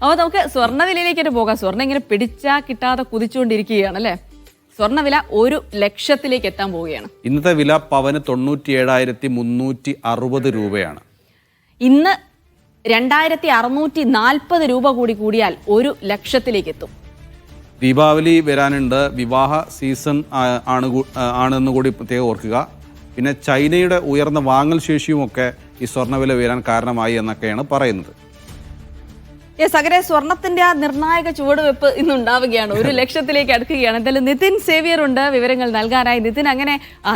അപ്പോൾ നമുക്ക് സ്വർണ്ണവിലയിലേക്ക് പോകാം. സ്വർണ്ണം ഇങ്ങനെ പിടിച്ചാൽ കിട്ടാതെ കുതിച്ചുകൊണ്ടിരിക്കുകയാണ് അല്ലേ? സ്വർണ്ണവില 1 ലക്ഷത്തിലേക്ക് എത്താൻ പോവുകയാണ്. ഇന്നത്തെ വില പവന് 97,360 രൂപയാണ്. ഇന്ന് 2,640 രൂപ കൂടിയാൽ 1 ലക്ഷത്തിലേക്ക് എത്തും. ദീപാവലി വരാനുണ്ട്, വിവാഹ സീസൺ ആണെന്ന് കൂടി പ്രത്യേകം ഓർക്കുക. പിന്നെ ചൈനയുടെ ഉയർന്ന വാങ്ങൽ ശേഷിയുമൊക്കെ ഈ സ്വർണ്ണവില ഉയരാൻ കാരണമായി എന്നൊക്കെയാണ് പറയുന്നത്. അങ്ങനെ സ്വർണത്തിന്റെ ആ നിർണായക ചുവടുവെപ്പ് ഇന്നുണ്ടാവുകയാണ്. 1 ലക്ഷത്തിലേക്ക് അടുക്കുകയാണ്. എന്തായാലും നിതിൻ സേവ്യർ ഉണ്ട് വിവരങ്ങൾ നൽകാനായി. നിതിൻ, അങ്ങനെ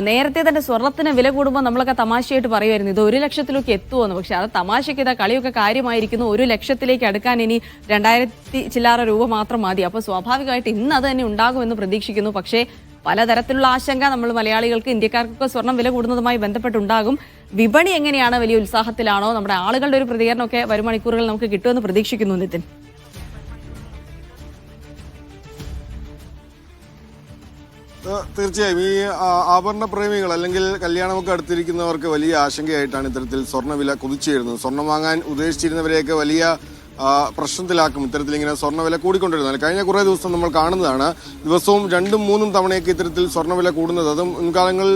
നേരത്തെ തന്നെ സ്വർണത്തിന് വില കൂടുമ്പോൾ നമ്മളൊക്കെ തമാശയായിട്ട് പറയുമായിരുന്നു ഇത് 1 ലക്ഷത്തിലേക്ക് എത്തുമെന്ന്. പക്ഷെ അത് തമാശയ്ക്ക് ഇതാ കളിയൊക്കെ കാര്യമായിരിക്കുന്നു. 1 ലക്ഷത്തിലേക്ക് അടുക്കാൻ ഇനി 2000 ചില്ലാറ രൂപ മാത്രം മതി. അപ്പോൾ സ്വാഭാവികമായിട്ട് ഇന്ന് അത് തന്നെ ഉണ്ടാകുമെന്ന് പ്രതീക്ഷിക്കുന്നു. പക്ഷേ പലതരത്തിലുള്ള ആശങ്ക നമ്മൾ മലയാളികൾക്ക്, ഇന്ത്യക്കാർക്കൊക്കെ സ്വർണം വില കൂടുന്നതുമായി ബന്ധപ്പെട്ടുണ്ടാകും. വിപണി എങ്ങനെയാണ്? വലിയ ഉത്സാഹത്തിലാണോ? നമ്മുടെ ആളുകളുടെ ഒരു പ്രതികരണമൊക്കെ വരും മണിക്കൂറുകൾ നമുക്ക് കിട്ടുമെന്ന് പ്രതീക്ഷിക്കുന്നു. നിതിൻ, തീർച്ചയായും ഈ ആഭരണ പ്രേമികൾ അല്ലെങ്കിൽ കല്യാണമൊക്കെ അടുത്തിരിക്കുന്നവർക്ക് വലിയ ആശങ്കയായിട്ടാണ് ഇത്തരത്തിൽ സ്വർണ്ണവില കുതിച്ചുയരുന്നത്. സ്വർണം വാങ്ങാൻ ഉദ്ദേശിച്ചിരുന്നവരെയൊക്കെ വലിയ പ്രശ്നത്തിലാക്കും ഇത്തരത്തിൽ ഇങ്ങനെ സ്വർണ്ണവില കൂടിക്കൊണ്ടിരുന്നത്. കഴിഞ്ഞ കുറേ ദിവസം നമ്മൾ കാണുന്നതാണ്, ദിവസവും 2ഉം 3ഉം തവണയൊക്കെ ഇത്തരത്തിൽ സ്വർണ്ണവില കൂടുന്നത്. അതും മുൻകാലങ്ങളിൽ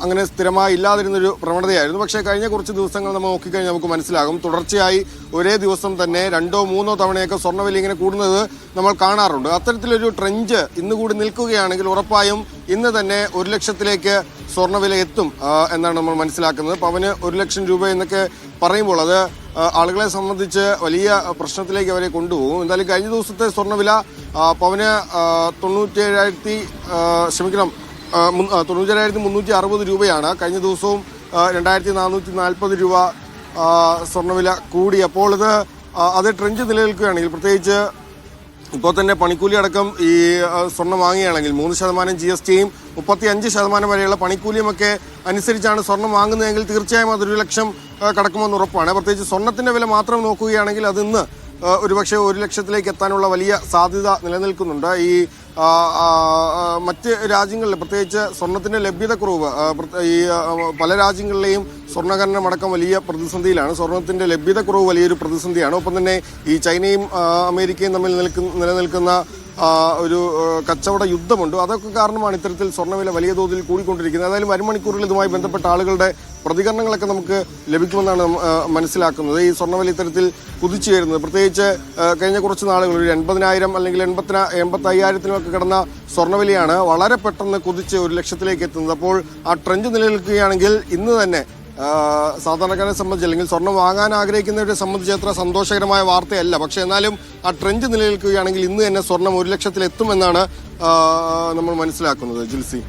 അങ്ങനെ സ്ഥിരമായി ഇല്ലാതിരുന്നൊരു പ്രവണതയായിരുന്നു. പക്ഷേ കഴിഞ്ഞ കുറച്ച് ദിവസങ്ങൾ നമ്മൾ നോക്കിക്കഴിഞ്ഞാൽ നമുക്ക് മനസ്സിലാകും, തുടർച്ചയായി ഒരേ ദിവസം തന്നെ 2ഓ 3ഓ തവണയൊക്കെ സ്വർണ്ണവില ഇങ്ങനെ കൂടുന്നത് നമ്മൾ കാണാറുണ്ട്. അത്തരത്തിലൊരു ട്രെൻഡ് ഇന്ന് കൂടി നിൽക്കുകയാണെങ്കിൽ ഉറപ്പായും ഇന്ന് തന്നെ 1 ലക്ഷത്തിലേക്ക് സ്വർണ്ണവില എത്തും എന്നാണ് നമ്മൾ മനസ്സിലാക്കുന്നത്. പവന് 1 ലക്ഷം രൂപ എന്നൊക്കെ പറയുമ്പോൾ അത് ആളുകളെ സംബന്ധിച്ച് വലിയ പ്രശ്നത്തിലേക്ക് അവരെ കൊണ്ടുപോകും. എന്തായാലും കഴിഞ്ഞ ദിവസത്തെ സ്വർണ്ണവില പവന് 97,360 രൂപയാണ്. കഴിഞ്ഞ ദിവസവും 2,440 രൂപ സ്വർണ്ണവില കൂടി. അപ്പോൾ അത് ട്രെൻഡ് നിലനിൽക്കുകയാണെങ്കിൽ, പ്രത്യേകിച്ച് ഇപ്പോൾ തന്നെ പണിക്കൂലി അടക്കം ഈ സ്വർണ്ണം വാങ്ങുകയാണെങ്കിൽ 3% GSTയും 35% വരെയുള്ള പണിക്കൂലിയുമൊക്കെ അനുസരിച്ചാണ് സ്വർണ്ണം വാങ്ങുന്നതെങ്കിൽ തീർച്ചയായും അത് 1 ലക്ഷം കടക്കുമെന്ന് ഉറപ്പാണ്. പ്രത്യേകിച്ച് സ്വർണ്ണത്തിന്റെ വില മാത്രം നോക്കുകയാണെങ്കിൽ അത് ഇന്ന് ഒരുപക്ഷെ 1 ലക്ഷത്തിലേക്ക് എത്താനുള്ള വലിയ സാധ്യത നിലനിൽക്കുന്നുണ്ട്. ഈ മറ്റ് രാജ്യങ്ങളിൽ പ്രത്യേകിച്ച് സ്വർണത്തിന്റെ ലഭ്യത കുറവ്, ഈ പല രാജ്യങ്ങളിലെയും സ്വർണ്ണഖനനം അടക്കം വലിയ പ്രതിസന്ധിയിലാണ്. സ്വർണത്തിന്റെ ലഭ്യത കുറവ് വലിയൊരു പ്രതിസന്ധിയാണ്. ഒപ്പം തന്നെ ഈ ചൈനയും അമേരിക്കയും തമ്മിൽ നിലനിൽക്കുന്ന ഒരു കച്ചവട യുദ്ധമുണ്ട്. അതൊക്കെ കാരണമാണ് ഇത്തരത്തിൽ സ്വർണ്ണവില വലിയ തോതിൽ കൂടിക്കൊണ്ടിരിക്കുന്നത്. ഏതായാലും വരും മണിക്കൂറിൽ ഇതുമായി ബന്ധപ്പെട്ട ആളുകളുടെ പ്രതികരണങ്ങളൊക്കെ നമുക്ക് ലഭിക്കുമെന്നാണ് മനസ്സിലാക്കുന്നത്. ഈ സ്വർണ്ണവില ഇത്തരത്തിൽ കുതിച്ചുയരുന്നത് പ്രത്യേകിച്ച് കഴിഞ്ഞ കുറച്ച് നാളുകൾ ഒരു 80,000 അല്ലെങ്കിൽ 85,000 കിടന്ന സ്വർണ്ണവിലയാണ് വളരെ പെട്ടെന്ന് കുതിച്ച് 1 ലക്ഷത്തിലേക്ക് എത്തുന്നത്. അപ്പോൾ ആ ട്രെൻഡ് നിലനിൽക്കുകയാണെങ്കിൽ ഇന്ന് തന്നെ സാധാരണക്കാരെ സംബന്ധിച്ച് അല്ലെങ്കിൽ സ്വർണം വാങ്ങാൻ ആഗ്രഹിക്കുന്നവരെ സംബന്ധിച്ച് അത്ര സന്തോഷകരമായ വാർത്തയല്ല. പക്ഷെ എന്നാലും ആ ട്രെൻഡ് നിലനിൽക്കുകയാണെങ്കിൽ ഇന്ന് തന്നെ സ്വർണം 1 ലക്ഷത്തിലെത്തുമെന്നാണ് നമ്മൾ മനസ്സിലാക്കുന്നത്. ജിൽസി.